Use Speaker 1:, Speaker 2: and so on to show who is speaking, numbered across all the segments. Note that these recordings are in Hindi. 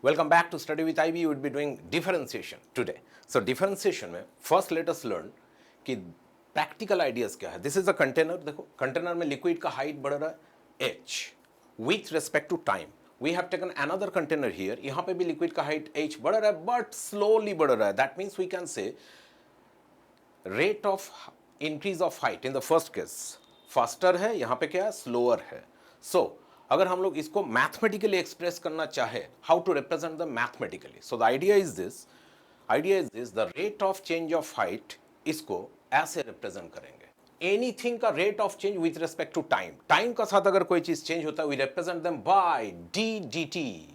Speaker 1: Welcome back to Study with IB. We would be doing differentiation today. So differentiation में first let us learn कि practical ideas क्या है. This is a container. देखो container में liquid का height बढ़ रहा है h with respect to time. We have taken another container here. यहाँ पे भी liquid का height h बढ़ रहा है but slowly बढ़ रहा है. That means we can say rate of increase of height in the first case faster है, यहाँ पे क्या है slower है. So अगर हम लोग इसको मैथमेटिकली एक्सप्रेस करना चाहे, how to represent the mathematically. So the idea is this the rate of change of height, इसको ऐसे रिप्रेजेंट करेंगे. एनीथिंग का rate of change with respect to time, time का साथ अगर कोई चीज चेंज होता है we represent them by D D T.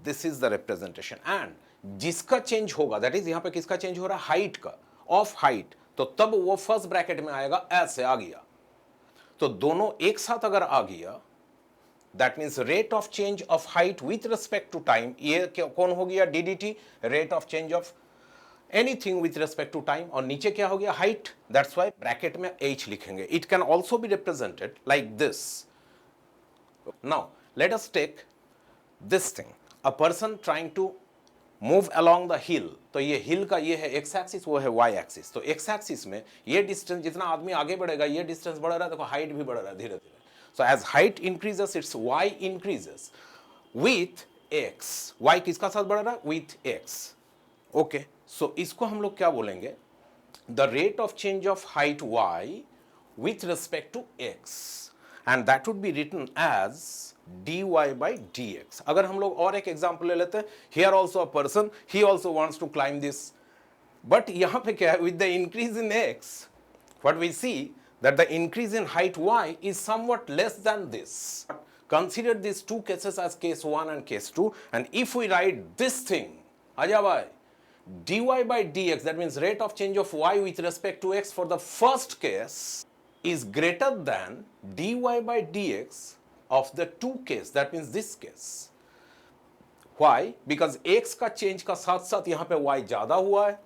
Speaker 1: This is the representation. And जिसका चेंज होगा, दैट इज यहां पे किसका चेंज हो रहा है, हाइट का, ऑफ हाइट, तो तब वो फर्स्ट ब्रैकेट में आएगा, ऐसे आ गया. तो दोनों एक साथ अगर आ गया, that means rate of change of height with respect to time. ये कौन हो गया, DDT, rate of change of anything with respect to time. और नीचे क्या हो गया, height. That's why bracket में h लिखेंगे. It can also be represented like this. Now let us take this thing. A person trying to move along the hill. तो ये hill का ये है x axis, वो है y axis. तो x axis में ये distance, जितना आदमी आगे बढ़ेगा ये distance बढ़ रहा है, देखो height भी बढ़ रहा है धीरे धीरे. So as height increases, its y increases with x. y किसका साथ बढ़ रहा है, with x. Okay. So इसको हम लोग क्या बोलेंगे, the rate of change of height y with respect to x, and that would be written as dy by dx. अगर हम लोग और एक एग्जाम्पल ले लेते हैं, here also a person, he also wants to climb this, but यहाँ पे क्या है, with the increase in x, what we see that the increase in height y is somewhat less than this. Consider these two cases as case 1 and case 2, and if we write this thing, aja bhai, dy by dx, that means rate of change of y with respect to x for the first case is greater than dy by dx of the two case, that means this case. Why? Because x का change का साथ साथ यहाँ पे y ज़्यादा हुआ है,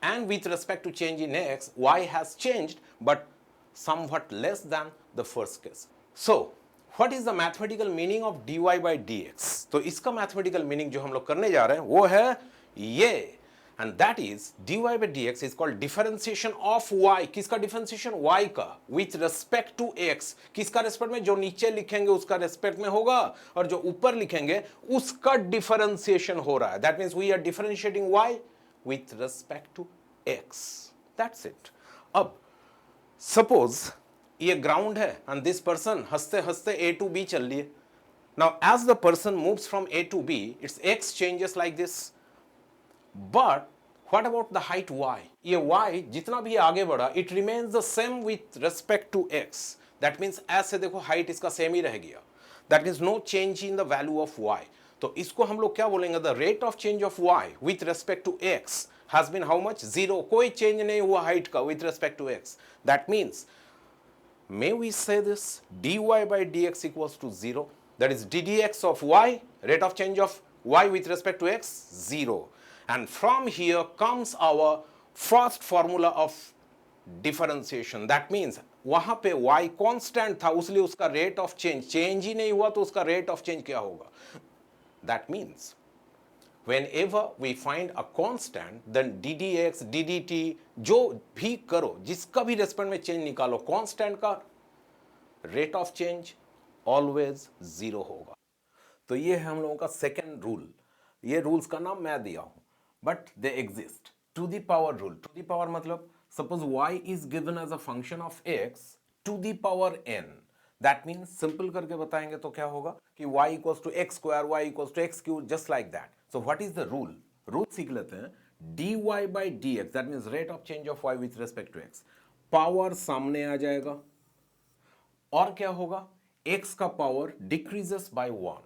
Speaker 1: and with respect to change in x, y has changed but somewhat less than the first case. So what is the mathematical meaning of dy by dx? तो इसका mathematical meaning जो हम लोग करने जा रहे हैं वो है ये, and that is dy by dx is called differentiation of y. किसका differentiation, y का, with respect to x. किसका respect में, जो नीचे लिखेंगे उसका respect में होगा और जो ऊपर लिखेंगे उसका differentiation हो रहा है. That means we are differentiating y with respect to x. That's it. अब suppose ये ground है and this person हंसते हंसते A to B चल लिए. Now as the person moves from A to B, its x changes like this. But what about the height y? ये y जितना भी आगे बढ़ा, it remains the same with respect to x. That means ऐसे देखो height इसका same ही रह गया. That means no change in the value of y. तो इसको हम लोग क्या बोलेंगे, the rate of change of y with respect to x has been how much, 0. कोई change नहीं हुआ height का with respect to x. That means may we say this, dy by dx equals to 0. That is ddx of y, rate of change of y with respect to x, 0. And from here comes our first formula of differentiation. That means वहां पे y constant था, उसलिए उसका rate of change ही नहीं हुआ, तो उसका rate of change क्या होगा. That means whenever we find a constant, then ddx, ddt, जो भी करो, जिसका भी रेस्पेक्ट में चेंज निकालो, कांस्टेंट का रेट ऑफ चेंज ऑलवेज 0 होगा. तो ये है हम लोगों का सेकेंड रूल. ये रूल्स का नाम मैं दिया हूं, but they exist. To the power rule. To the power मतलब suppose y is given as a function of x to the power n. That means simple करके बताएंगे तो क्या होगा कि y equals to x square, y equals to x cube, just like that. So what is the rule? Rule सीख लेते हैं. dy by dx, that means rate of change of y with respect to x, power सामने आ जाएगा और क्या होगा, x का power decreases by 1.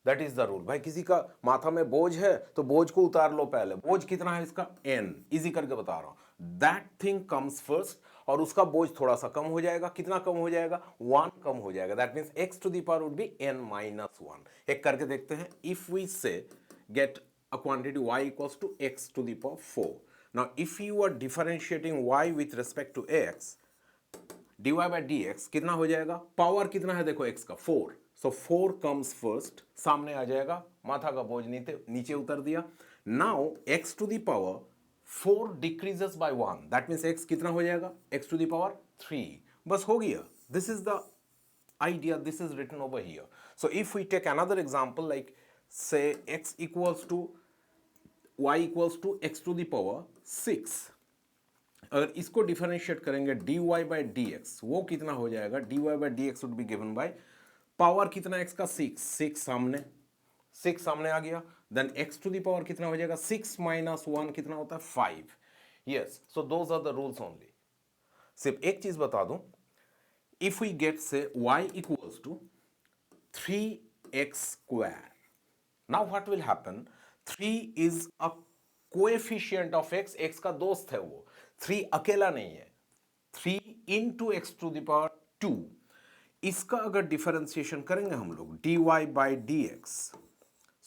Speaker 1: That is the rule. भाई किसी का माथा में बोझ है तो बोझ को उतार लो पहले. बोझ कितना है इसका, n. इजी करके बता रहा हूं. दैट थिंग कम्स फर्स्ट, और उसका बोझ थोड़ा सा कम हो जाएगा. कितना कम हो जाएगा, 1 कम हो जाएगा. That means x to the power would be n minus 1. एक करके देखते हैं. If we say get a quantity y equals to x to the power 4. Now if you are differentiating y with respect to x, dy by dx कितना हो जाएगा, पावर कितना है देखो x का, 4. So 4 comes first, सामने आ जाएगा माथा का बोझ नीचे नीचे उतर दिया. Now x to the power 4 decreases by 1, that means x कितना हो जाएगा, x टू द पावर 3. बस हो गया. This is the idea, this is written over here. So if we take another example, like say x equals to y equals to x to the power 6, अगर इसको डिफरेंशिएट करेंगे dy by dx, वो कितना हो जाएगा, dy by dx would be given by power कितना x का 6 सामने आ गया. Then x to the power कितना हो जाएगा, 6 माइनस 1 कितना होता है, 5. Yes, so those are the rules only. सिर्फ एक चीज बता दूं, if we get say y equals to 3x square, now what will happen, 3 is a coefficient of x, x का दोस्त है वो, 3 अकेला नहीं है, 3 into x to the power 2. इसका अगर डिफरेंशिएशन करेंगे हम लोग dy by dx,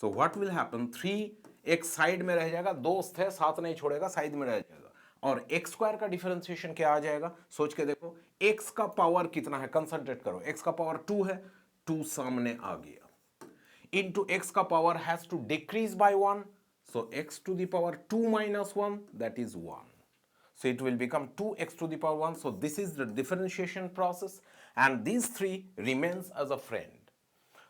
Speaker 1: so what will happen, 3x side में रह जाएगा, दोस्त है साथ नहीं छोड़ेगा, साइड में रह जाएगा. और एक्स स्क्वायर का डिफरेंशिएशन क्या आ जाएगा, सोच के देखो, एक्स का पावर कितना है, कंसंट्रेट करो, एक्स का पावर 2 है, 2 सामने आ गया, इनटू एक्स का power has to decrease by 1, so x to the power 2 minus 1, that is 1. So it will become 2x to the power 1. So this is the differentiation process, and these 3 remains as a friend.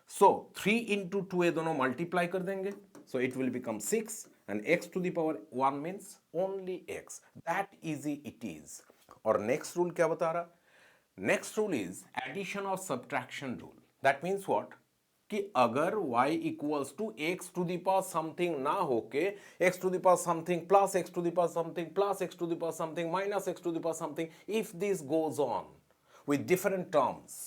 Speaker 1: So 3 into 2 ये दोनों multiply कर देंगे, so it will become 6, and x to the power 1 means only x. That easy it is. और next rule क्या बता रहा? Next rule is addition or subtraction rule. That means what? कि अगर y equals to x to the power something ना होके x to the power something plus x to the power something plus x to the power something minus x to the power something, if this goes on with different terms,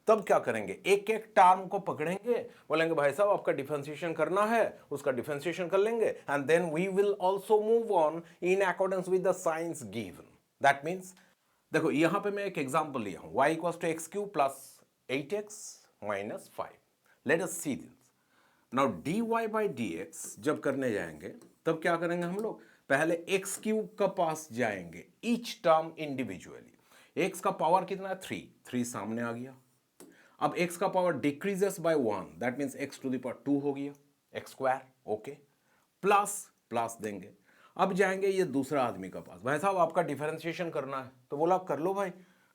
Speaker 1: तब क्या करेंगे, एक एक टर्म को पकड़ेंगे, बोलेंगे भाई साहब आपका डिफरेंशिएशन करना है, उसका डिफरेंशिएशन कर लेंगे, and then we will also move on in accordance with the science given. That means देखो यहां पे मैं एक एग्जांपल लिया हूं, y equals to x cube plus 8x minus 5. Let us see this. Now dy by dx जब करने जाएंगे तब क्या करेंगे हम लोग, पहले x क्यूब का पास जाएंगे, ईच टर्म इंडिविजुअली. x का पावर कितना है, 3 सामने आ गया. अब x का power decreases by 1, that means x to the power 2 हो गया, x स्क्वायर, ओके, प्लस देंगे. अब जाएंगे ये दूसरा आदमी का पास, भाई साहब आपका डिफरेंशिएशन करना है, तो बोला कर लो भाई.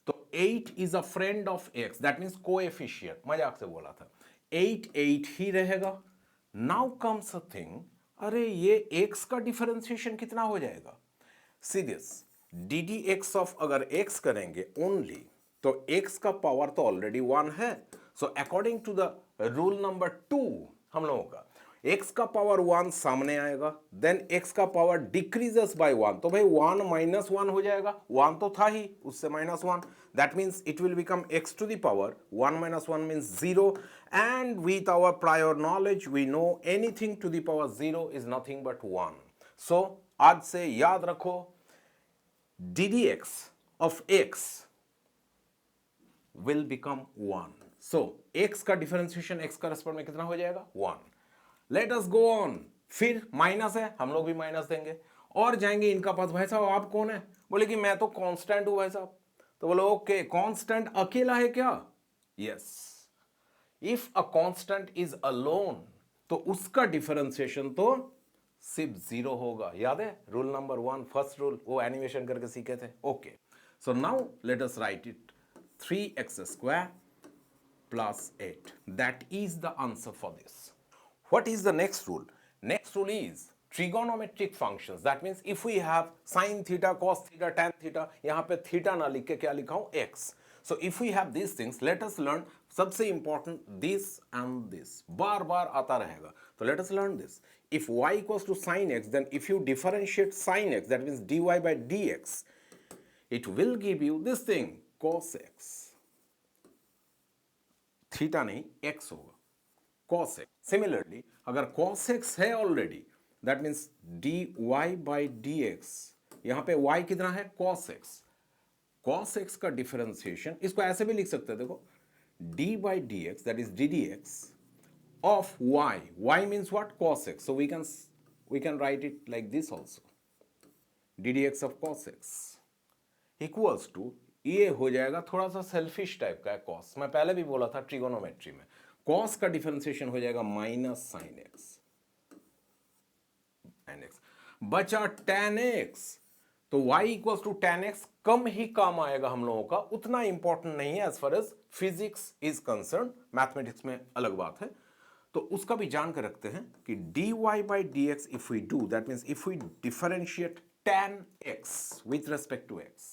Speaker 1: तो 8 is a friend of x, that means coefficient, मजाक से बोला था, 8 ही रहेगा. नाउ कम्स अ थिंग, अरे ये x का डिफरेंशिएशन कितना हो जाएगा, सी दिस, ddx ऑफ अगर x करेंगे ओनली, तो x का पावर तो ऑलरेडी 1 है, so according to the rule number 2 हम लोगों का x का पावर 1 सामने आएगा, देन x का पावर डिक्रीजेस बाय 1, तो भाई 1 माइनस 1 हो जाएगा, 1 तो था ही, उससे minus 1, that means it will become x to the power 1 minus 1 means 0, and with our prior knowledge we know anything to the power 0 is nothing but 1. So आज से याद रखो, ddx of x will become 1. So x का डिफरेंशिएशन x का रेस्पेक्ट में कितना हो जाएगा, 1. लेट अस गो ऑन, फिर माइनस है, हम लोग भी माइनस देंगे, और जाएंगे इनका पास, भाई साहब आप कौन है, बोले कि मैं तो कांस्टेंट हूं भाई साहब, तो बोलो ओके, कांस्टेंट अकेला है क्या, yes, if a constant is alone तो उसका डिफरेंशिएशन तो सिर्फ 0 होगा. याद है रूल नंबर 1, फर्स्ट रूल, वो एनिमेशन करके सीखे थे, okay. So now let us right it, 3x square plus 8. That is the answer for this. What is the next rule? Next rule is trigonometric functions. That means if we have sin theta, cos theta, tan theta, यहाँ पे theta ना लिख के क्या लिखा हूँ, x. So if we have these things, let us learn सबसे important this and this. बार बार आता रहेगा. So let us learn this. If y equals to sin x, then if you differentiate sin x, that means dy by dx, it will give you this thing, cos x. Theta नहीं, x होगा, cos x. Similarly, अगर cos x है already, that means dy by dx, यहां पे y कितना है, cos x. cos x का डिफरेंशिएशन, इसको ऐसे भी लिख सकते हैं, देखो, d by dx, that is ddx of y. y means what, cos x. So we can write it like this also, ddx of cos x equals to, ये हो जाएगा थोड़ा सा सेल्फिश टाइप का है cos, मैं पहले भी बोला था ट्रिगोनोमेट्री में, कॉस का डिफरेंशिएशन हो जाएगा माइनस साइन एक्स, बचा tan x, तो y equals to tan x कम ही काम आएगा हम लोगों का, उतना इंपॉर्टेंट नहीं है as far as physics is concerned, mathematics में अलग बात है। तो उसका भी जान कर रखते हैं कि dy by dx if we do, that means if we differentiate tan x with respect to x,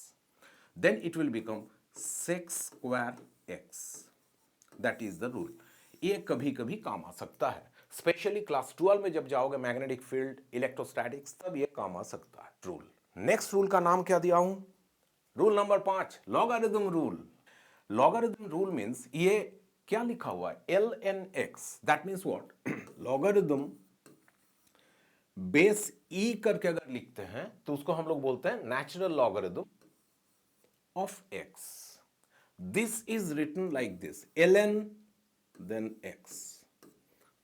Speaker 1: then it will become sec square x. That is the rule. ये कभी कभी काम आ सकता है, स्पेशली क्लास 12 में जब जाओगे मैग्नेटिक फील्ड, इलेक्ट्रोस्टैटिक्स, तब ये काम आ सकता है रूल। नेक्स्ट रूल का नाम क्या दिया हूं? Rule number 5, logarithm rule. Logarithm rule means ये क्या लिखा हुआ है, ln(x), that means what, logarithm base e करके अगर लिखते हैं तो उसको हम लोग बोलते हैं natural logarithm of x। This is written like this, ln then x,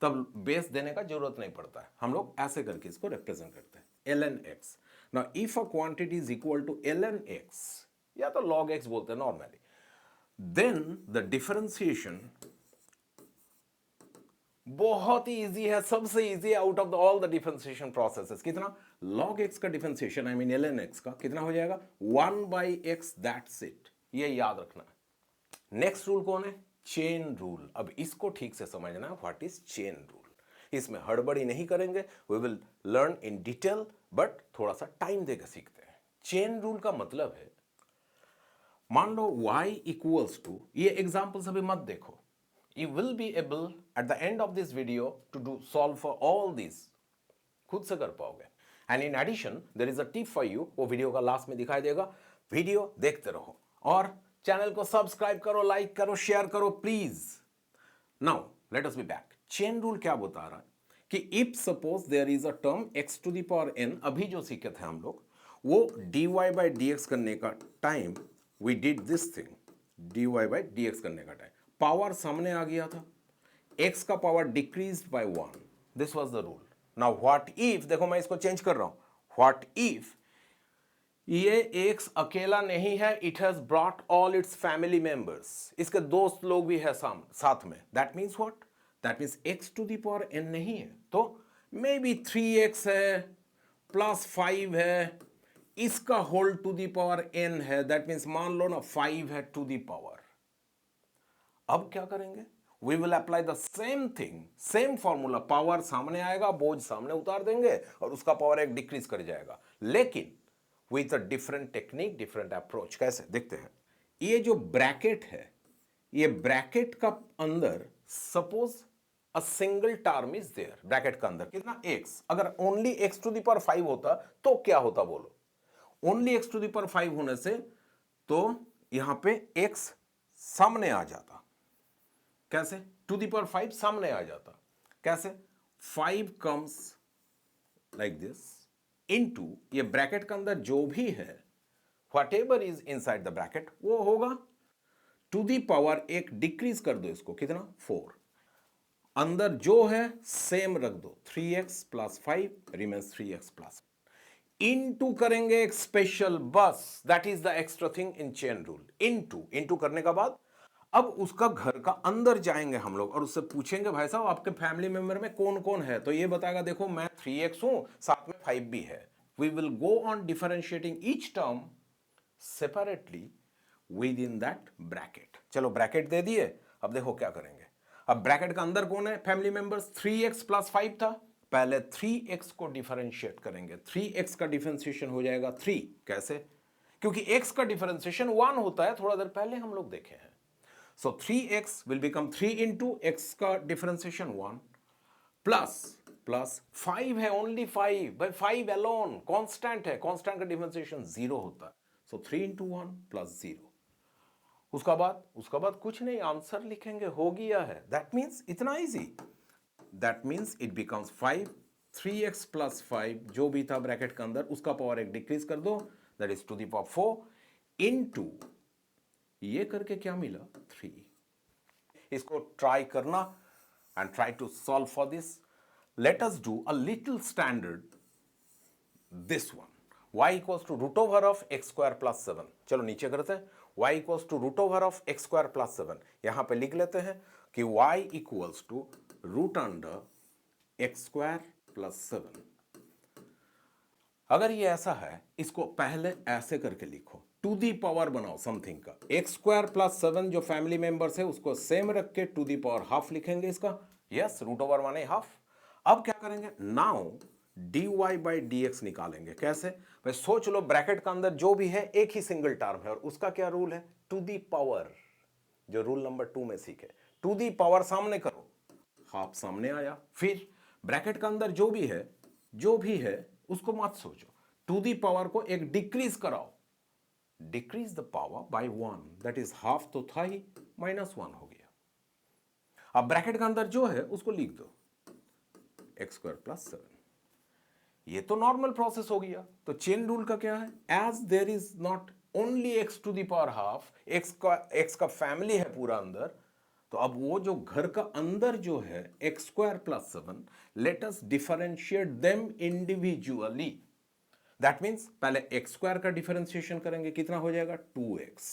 Speaker 1: तब बेस देने का जरूरत नहीं पड़ता है, हम लोग ऐसे करके इसको रिप्रेजेंट करते हैं ln x। Now if a quantity is equal to ln x या तो log x बोलते हैं नॉर्मली, देन द डिफरेंशिएशन बहुत ही इजी है, सबसे easy out of all the differentiation processes. कितना? log x का differentiation I mean ln x का कितना हो जाएगा, 1/x, दैट्स इट, ये याद रखना है। नेक्स्ट रूल कौन है? Chain rule. अब इसको ठीक से समझना है, व्हाट इज चेन रूल। इसमें हड़बड़ी नहीं करेंगे, we will learn in detail, but थोड़ा सा टाइम देकर सीखते हैं। चेन रूल का मतलब है, मान लो y इक्वल्स टू, ये एग्जांपल्स अभी मत देखो, you will be able at the end of this video to do solve for all this, खुद से कर पाओगे। And in addition there is a tip for you, वो वीडियो का लास्ट में दिखाई देगा, वीडियो देखते रहो और चैनल को सब्सक्राइब करो, लाइक करो, शेयर करो please. Now let us be back. Chain rule क्या बता रहा है कि if suppose there is a term x to the power n, अभी जो सीखे थे हम लोग, वो dy by dx करने का time we did this thing, dy by dx करने का टाइम पावर सामने आ गया था, x का power decreased bye 1, this was the rule. Now what if, देखो मैं इसको चेंज कर रहा हूं, व्हाट इफ ये x अकेला नहीं है, it has brought all its family members, इसके दोस्त लोग भी है साथ में, that means what, that means x to the power n नहीं है, तो मे बी 3x है प्लस 5 है, इसका whole to the power n है, दैट मीन्स मान लो ना 5 है टू द पावर। अब क्या करेंगे, we will apply the same thing, same formula, power सामने आएगा, बोझ सामने उतार देंगे और उसका पावर एक डिक्रीज कर जाएगा, लेकिन with a different technique, different approach. कैसे देखते हैं, ये जो ब्रैकेट है, ये ब्रैकेट का अंदर suppose a single term is there, bracket का अंदर कितना x, अगर only x to the power 5 होता तो क्या होता बोलो, only x to the power 5 होने से तो यहां पे x सामने आ जाता, कैसे, टू द पावर 5 सामने आ जाता, कैसे, 5 कम्स लाइक दिस इनटू, ये ब्रैकेट के अंदर जो भी है whatever is inside the bracket वो होगा, टू दी पावर एक डिक्रीज कर दो इसको, कितना, 4, अंदर जो है सेम रख दो, 3x plus 5 remains 3x plus, into करेंगे एक स्पेशल, बस that is the extra thing in chain rule, into करने का बाद अब उसका घर का अंदर जाएंगे हम लोग और उससे पूछेंगे भाई साहब आपके फैमिली मेंबर में कौन कौन है, तो ये बताएगा देखो मैं 3x हूं, साथ में 5 भी है। We will go on differentiating each term separately within that bracket. चलो ब्रैकेट दे दिए, अब देखो क्या करेंगे, अब ब्रैकेट का अंदर कौन है फैमिली मेंबर्स, 3x प्लस 5 था, पहले 3x को डिफरेंशिएट करेंगे, 3x का डिफरेंशिएशन हो जाएगा 3, कैसे, क्योंकि x का डिफरेंशिएशन 1 होता है, थोड़ा देर पहले हम लोग देखे हैं। So 3x will become 3 into x का differentiation 1 plus 5 है, only 5, by 5 alone, constant है, constant का differentiation 0 होता है, so 3 into 1 plus 0, उसका बाद कुछ नहीं, आंसर लिखेंगे, हो गया है, that means इतना easy, that means it becomes 5, 3x plus 5 जो भी था ब्रैकेट के अंदर उसका पावर एक डिक्रीज कर दो, that is to the power 4 into ये करके क्या मिला, 3। इसको ट्राई करना and try to solve for this. Let us do a little standard, this one, y equals to root over of x square plus 7। चलो नीचे करते हैं, y equals to root over of x square plus 7, यहां पे लिख लेते हैं कि y equals to root under x square plus 7। अगर ये ऐसा है, इसको पहले ऐसे करके लिखो, टू दी पावर बनाओ समथिंग का, एक्स स्क्वायर प्लस 7 जो फैमिली मेंबर्स है उसको सेम रख के टू दी पावर हाफ लिखेंगे इसका, यस, रूट ओवर माने हाफ। अब क्या करेंगे, now dy by d x निकालेंगे। कैसे भाई, सोच लो ब्रैकेट का अंदर जो भी है एक ही सिंगल टर्म है और उसका क्या रूल है, टू दी पावर, जो रूल नंबर 2 में सीखे, टू दी पावर सामने करो, हाफ सामने आया। फिर ब्रैकेट का अंदर जो भी है उसको मत सोचो, टू दी पावर को एक डिक्रीज कराओ, decrease the power bye 1, that is half तो था ही, -1 हो गया। अब ब्रैकेट का अंदर जो है उसको लिख दो एक्स स्क्वायर प्लस 7। ये तो नॉर्मल प्रोसेस हो गया। तो चेन रूल का क्या है, as there is not only x to the power half, x का फैमिली है पूरा अंदर, तो अब वो जो घर का अंदर जो है x square plus 7, let us differentiate them individually. That means पहले एक्स स्क्वायर का डिफरेंशिएशन करेंगे, कितना हो जाएगा 2x,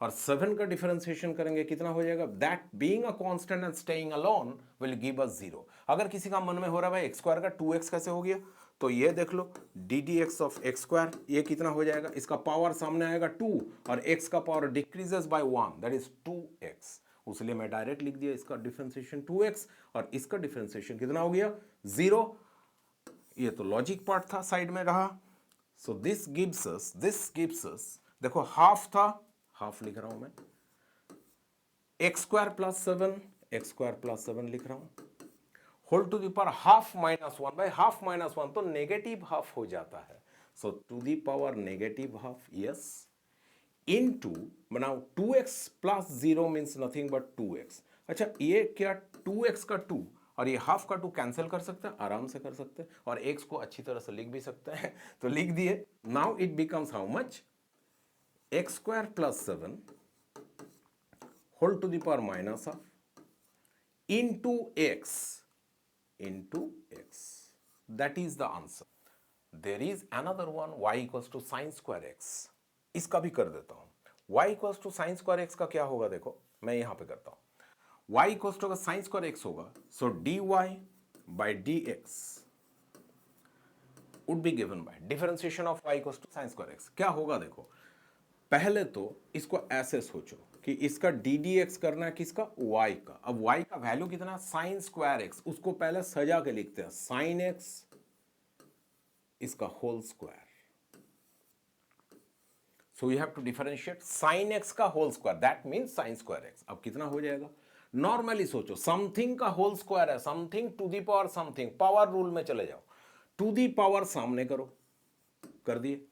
Speaker 1: और 7 का डिफरेंशिएशन करेंगे, कितना हो जाएगा, that being a constant and staying alone will give us 0। अगर किसी का मन में हो रहा है भाई एक्स स्क्वायर का 2x कैसे हो गया, तो ये देख लो d d x of x square, ये कितना हो जाएगा, इसका पावर सामने आएगा 2 और x का power decreases by 1, that is 2x। उसलिए मैं डायरेक्ट लिख दिया इसका डिफरेंशिएशन 2x और इसका डिफरेंशिएशन कितना हो गया 0। ये तो लॉजिक पार्ट था, साइड में रहा। सो दिस गिव्स अस, देखो हाफ था, हाफ लिख रहा हूं मैं, x square plus 7, x square plus 7 लिख रहा हूं, whole to the power half -1, by half -1 तो नेगेटिव हाफ हो जाता है, so to the power negative half, yes, into बनाओ 2x plus 0 means nothing but 2x। अच्छा ये क्या 2x का 2 और ये हाफ का 2 कैंसिल कर सकते हैं, आराम से कर सकते हैं, और x को अच्छी तरह से लिख भी सकते हैं, तो लिख दिए। Now it becomes how much, x square plus 7 whole to the power minus half into x, that is the answer. There is another one, y equals to sin square x, इसका भी कर देता हूं। y equals to sin square x का क्या होगा, देखो मैं यहां पे करता हूं, y equals to अगर sin square x होगा, so dy by dx would be given by differentiation of y equals to sin square x। क्या होगा देखो, पहले तो इसको ऐसे सोचो कि इसका डी डी एक्स करना है किसका, y का। अब y का वैल्यू कितना, साइन स्क्वायर एक्स, उसको पहले सजा के लिखते हैं, साइन एक्स इसका whole square, so you have to differentiate sine x का whole square, that means sine square x. अब कितना हो जाएगा, नॉर्मली सोचो समथिंग का होल स्क्वायर है, something to the power something, power rule में चले जाओ, टू दी पावर सामने करो, कर दिए।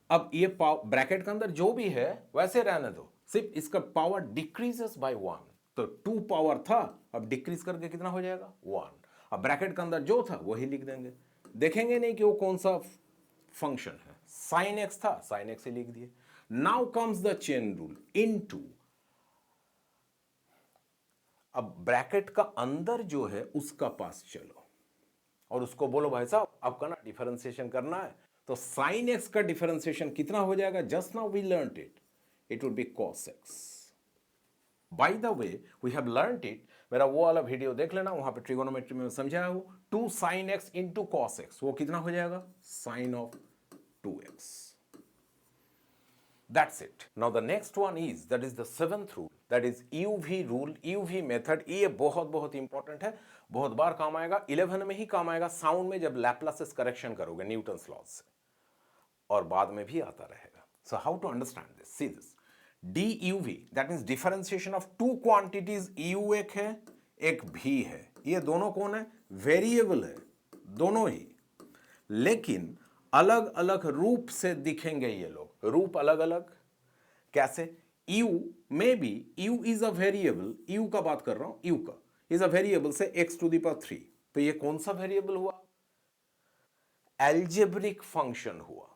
Speaker 1: अब ये ब्रैकेट के अंदर जो भी है वैसे रहने दो, सिर्फ इसका पावर डिक्रीजेस बाय 1, तो 2 पावर था, अब डिक्रीज करके कितना हो जाएगा 1। अब ब्रैकेट के अंदर जो था वही लिख देंगे, देखेंगे नहीं कि वो कौन सा फंक्शन है, साइन एक्स था, साइन एक्स ही लिख दिए। Now comes the chain rule, into, अब ब्रैकेट का अंदर जो है उसका पास चलो और उसको बोलो भाई साहब आपका ना डिफरेंशिएशन करना है, तो साइन एक्स का डिफरेंशिएशन कितना हो जाएगा, just now we learned it, it would be cos x. By the way we have learned it, मेरा वो वाला वीडियो देख लेना, वहां पे ट्रिगोनोमेट्री में समझाया हूं, 2 sine x into cos x, वो कितना हो जाएगा, sine of 2x। That's it. Now the next one is, that is the 7th rule, that is UV rule, UV method। ये बहुत बहुत इंपॉर्टेंट है, बहुत बार काम आएगा, 11 में ही काम आएगा, साउंड में जब लैप्लासिस करेक्शन करोगे न्यूटन्स लॉज से, और बाद में भी आता रहेगा। So how to understand this? See this, DUV, that means differentiation of two quantities, U एक है, एक V है, ये दोनों कौन है, वेरिएबल है दोनों ही, लेकिन अलग अलग रूप से दिखेंगे ये लोग, रूप अलग अलग, कैसे, u में भी, u is a variable, u का बात कर रहा हूं, u का इज अ वेरिएबल से x टू द पावर 3, तो ये कौन सा वेरिएबल हुआ, एल्जेब्रिक फंक्शन हुआ।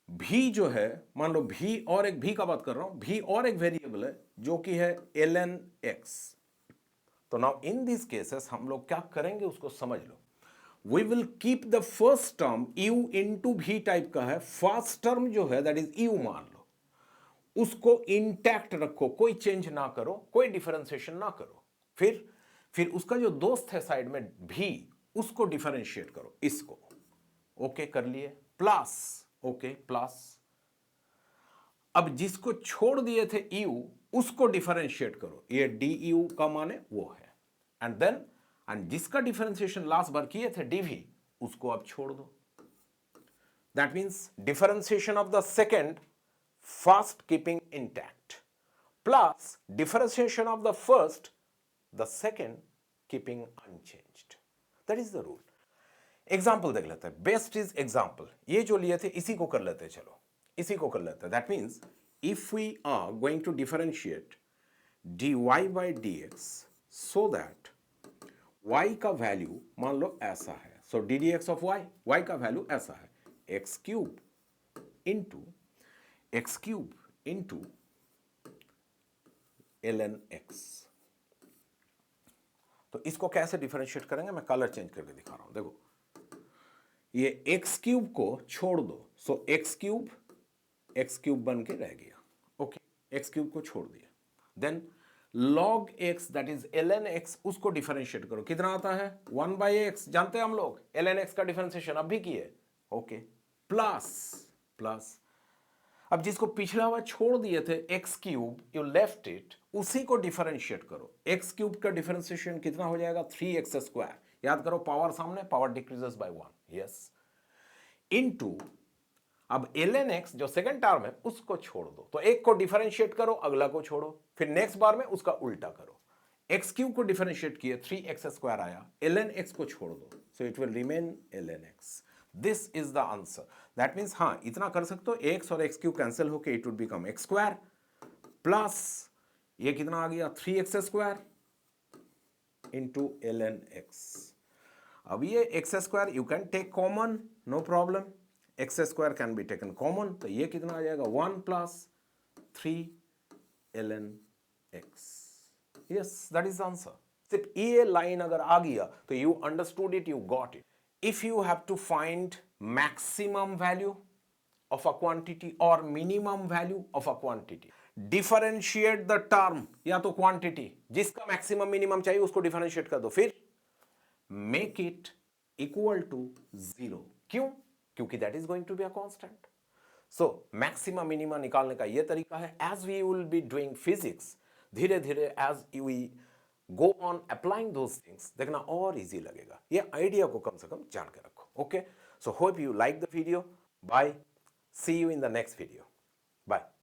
Speaker 1: भी जो है, मान लो भी और एक भी का बात कर रहा हूं, भी और एक वेरिएबल है जो कि है ln x। तो नाउ इन दिस केसेस हम लोग क्या करेंगे उसको समझ लो, we will keep the first term u into v type का है, फर्स्ट टर्म जो है दैट इज u मान लो, उसको इंटैक्ट रखो, कोई चेंज ना करो, कोई डिफरेंशिएशन ना करो। फिर उसका जो दोस्त है साइड में भी, उसको डिफरेंशिएट करो, इसको ओके कर लिए, प्लस ओके प्लस। अब जिसको छोड़ दिए थे यू, उसको डिफरेंशिएट करो, ये डी यू का माने वो है, एंड देन एंड जिसका डिफरेंशिएशन लास्ट बार किए थे डीवी, उसको अब छोड़ दो। That means differentiation of the second, first keeping intact, plus differentiation of the first, the second keeping unchanged. That is the rule. Example देख लेते हैं, बेस्ट इज एग्जाम्पल, ये जो लिए थे इसी को कर लेते हैं, चलो इसी को कर लेते हैं। That means if we are going to differentiate dy by d x so that y का वैल्यू मान लो ऐसा है, so d d x of y का वैल्यू ऐसा है, x cube into ln x। तो इसको कैसे डिफरेंशिएट करेंगे, मैं कलर चेंज करके दिखा रहा हूं, देखो ये एक्स क्यूब को छोड़ दो, सो एक्स क्यूब बन के रह गया, ओके एक्स क्यूब को छोड़ दिया, then log x that is ln x, उसको डिफरेंशिएट करो, कितना आता है 1 बाई एक्स, जानते हैं हम लोग ln x का डिफरेंशिएशन अब भी किए, ओके प्लस अब जिसको पिछला बार छोड़ दिए थे x cube, you left it, उसी को डिफरेंशिएट करो, एक्स क्यूब का डिफरेंशिएशन कितना हो जाएगा 3x², याद करो पावर सामने, power decreases by 1, yes, into अब ln x जो सेकंड टर्म है उसको छोड़ दो, तो एक को डिफरेंशिएट करो, अगला को छोड़ो, फिर नेक्स्ट बार में उसका उल्टा करो, एक्स क्यूब को डिफरेंशिएट किए 3x² आया, ln x को छोड़ दो, so it will remain ln x। This is the answer. That means हाँ इतना कर सकते हो, x और एक्स क्यूब कैंसिल होके it would become x² plus ये कितना आ गया 3x² इंटू ln x। अब ये x² you can take common, no problem, x² can be taken common, तो ये कितना आ जाएगा 1 plus 3 ln x। Yes that is answer. सिर्फ ये लाइन अगर आ गया तो you understood it, you got it. If you have to find maximum value of a quantity or minimum value of a quantity, differentiate the term या तो quantity, जिसका maximum minimum चाहिए उसको differentiate कर दो, फिर make it equal to 0। क्यों? क्योंकि that is going to be a constant। so maximum minimum निकालने का ये तरीका है। as we will be doing physics, धीरे धीरे as we go on applying those things, देखना और easy लगेगा, ये आइडिया को कम से कम जान के रखो, okay? so hope you like the video, bye, see you in the next video, bye।